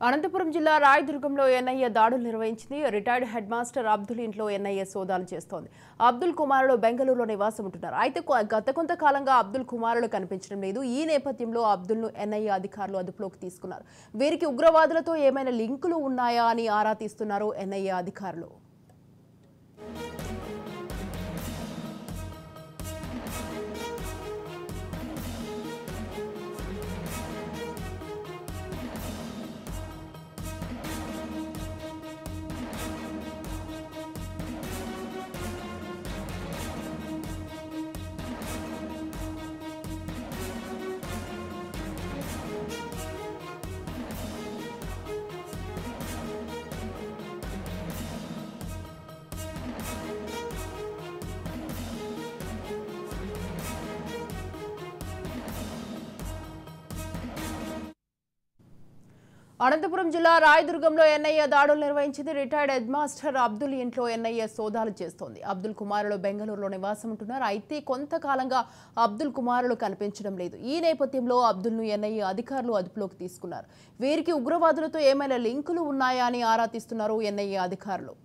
అనంతపురం జిల్లా రాయదుర్గంలో ఎన్ఐఏ దాడులు నిర్వహించింది. రిటైర్డ్ హెడ్ మాస్టర్ అబ్దుల్ ఇంట్లో ఎన్ఐఏ సోదాలు చేస్తోంది. అబ్దుల్ కుమారుడు బెంగళూరులో నివాసం ఉంటున్నారు. అయితే గత కొంతకాలంగా అబ్దుల్ కుమారుడు కనిపించడం లేదు. ఈ నేపథ్యంలో అబ్దుల్ను ఎన్ఐఏ అధికారులు అదుపులోకి తీసుకున్నారు. వీరికి ఉగ్రవాదులతో ఏమైనా లింకులు ఉన్నాయా అని ఆరా తీస్తున్నారు ఎన్ఐఏ అధికారులు. అనంతపురం జిల్లా రాయదుర్గంలో ఎన్ఐఏ దాడులు నిర్వహించింది. రిటైర్డ్ హెడ్ మాస్టర్ అబ్దుల్ ఇంట్లో ఎన్ఐఏ సోదాలు చేస్తోంది. అబ్దుల్ కుమారుడు బెంగళూరులో నివాసం ఉంటున్నారు. అయితే కొంతకాలంగా అబ్దుల్ కుమారుడు కనిపించడం లేదు. ఈ నేపథ్యంలో అబ్దుల్ను ఎన్ఐఏ అధికారులు అదుపులోకి తీసుకున్నారు. వీరికి ఉగ్రవాదులతో ఏమైనా లింకులు ఉన్నాయా అని ఆరా తీస్తున్నారు ఎన్ఐఏ అధికారులు.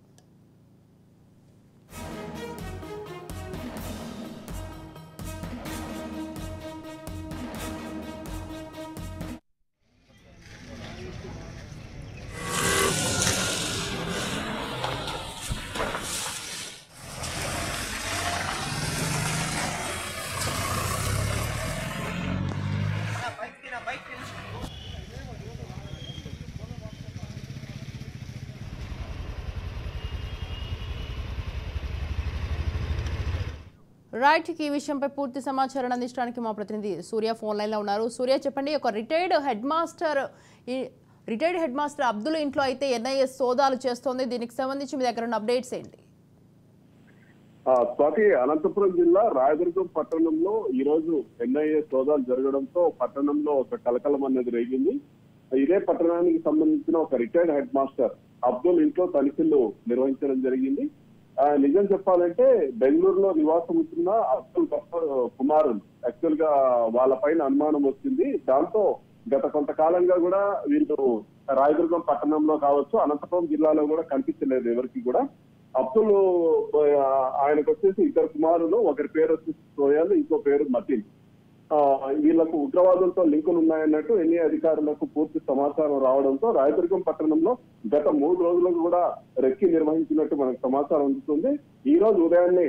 రైట్, ఈ విషయంపై పూర్తి సమాచారం అందించడానికి మా ప్రతినిధి సూర్య ఫోన్ లైన్లో ఉన్నారు. సూర్య, చెప్పండి, ఒక రిటైర్డ్ హెడ్ మాస్టర్ అబ్దుల్ ఇంట్లో అయితే ఎన్ఐఏ సోదాలు చేస్తోంది. దీనికి సంబంధించి మీ దగ్గర ఉన్న అప్డేట్స్ ఏంటి? స్వాతి, అనంతపురం జిల్లా రాయదుర్గం పట్టణంలో ఈ రోజు ఎన్ఐఏ సోదాలు జరగడంతో పట్టణంలో ఒక కలకలం అనేది రేగింది. ఇదే పట్టణానికి సంబంధించిన ఒక రిటైర్డ్ హెడ్ మాస్టర్ అబ్దుల్ ఇంట్లో తనిఖీలు నిర్వహించడం జరిగింది. నిజం చెప్పాలంటే బెంగళూరులో నివాసం ఉంటున్న అబ్దుల్ కుమారుడు యాక్చువల్ గా వాళ్ళ పైన అనుమానం వచ్చింది. దాంతో గత కొంతకాలంగా కూడా వీళ్ళు రాయదుర్గం పట్టణంలో కావచ్చు, అనంతపురం జిల్లాలో కూడా కనిపించలేదు ఎవరికి కూడా. అబ్దుల్ ఆయనకు వచ్చేసి ఇద్దరు కుమారులు, ఒకరి పేరు వచ్చేసి సోయల్, ఇంకో పేరు మతిన్. వీళ్లకు ఉగ్రవాదులతో లింకులు ఉన్నాయన్నట్టు ఎన్ఐఏ అధికారులకు పూర్తి సమాచారం రావడంతో రాయదుర్గం పట్టణంలో గత 3 రోజులకు కూడా రెక్కి నిర్వహించినట్టు మనకు సమాచారం అందుతుంది. ఈ రోజు ఉదయాన్నే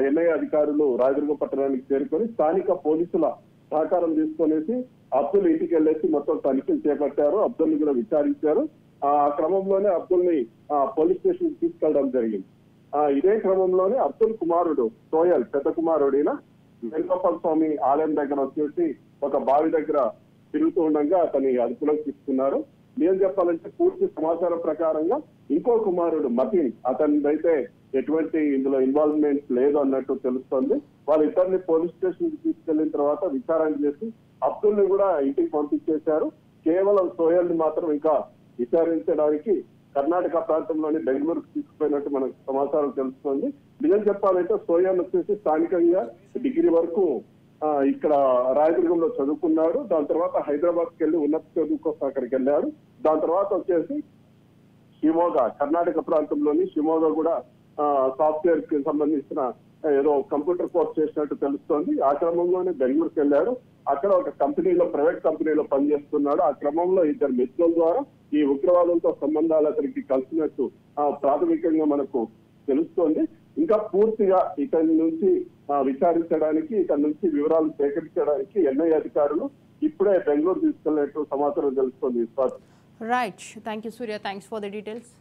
ఎన్ఐఏ అధికారులు రాయదుర్గం పట్టణానికి చేరుకొని స్థానిక పోలీసుల సహకారం తీసుకొనేసి అబ్దుల్ ఇంటికి వెళ్లేసి మొత్తం తనిఖీలు చేపట్టారు. అబ్దుల్ ని కూడా విచారించారు. ఆ క్రమంలోనే అబ్దుల్ ని పోలీస్ స్టేషన్ కి తీసుకెళ్లడం జరిగింది. ఇదే క్రమంలోనే అబ్దుల్ కుమారుడు సోయల్, పెద్ద కుమారుడైన వేణుగోపాల స్వామి ఆలయం దగ్గర వచ్చేసి ఒక బావి దగ్గర తిరుగుతూ ఉండగా అతని అదుపులోకి తీసుకున్నారు. ఏం చెప్పాలంటే పూర్తి సమాచారం ప్రకారంగా ఇంకో కుమారుడు మతిన్, అతనిదైతే ఎటువంటి ఇందులో ఇన్వాల్వ్మెంట్ లేదు అన్నట్టు తెలుస్తోంది. వాళ్ళిద్దరిని పోలీస్ స్టేషన్ కి తీసుకెళ్లిన తర్వాత విచారణ చేసి అబ్దుల్ ని కూడా ఇంటికి పంపించేశారు. కేవలం సోయల్ ని మాత్రం ఇంకా విచారించడానికి కర్ణాటక ప్రాంతంలోని బెంగళూరుకు తీసుకుపోయినట్టు మనకు సమాచారం తెలుస్తోంది. నిజం చెప్పాలంటే సోయల్ వచ్చేసి స్థానికంగా డిగ్రీ వరకు ఇక్కడ రాయదుర్గంలో చదువుకున్నాడు. దాని తర్వాత హైదరాబాద్కి వెళ్ళి ఉన్నత చదువు కోసం అక్కడికి వెళ్ళాడు. దాని తర్వాత వచ్చేసి షిమోగా, కర్ణాటక ప్రాంతంలోని షిమోగా కూడా సాఫ్ట్వేర్ కి సంబంధించిన ఏదో కంప్యూటర్ కోర్స్ చేసినట్టు తెలుస్తోంది. ఆ క్రమంలోనే బెంగళూరుకి వెళ్ళాడు. అక్కడ ఒక కంపెనీలో, ప్రైవేట్ కంపెనీలో పనిచేస్తున్నాడు. ఆ క్రమంలో ఇద్దరు మిత్రుల ద్వారా ఈ ఉగ్రవాదంతో సంబంధాలు అతనికి కలిసినట్టు ప్రాథమికంగా మనకు తెలుస్తోంది. ఇంకా పూర్తిగా ఇతని నుంచి విచారించడానికి, ఇతని నుంచి వివరాలు సేకరించడానికి ఎన్ఐఏ అధికారులు ఇప్పుడే బెంగళూరు తీసుకెళ్లినట్టు సమాచారం తెలుస్తోంది. Right, thank you Surya, thanks for the details.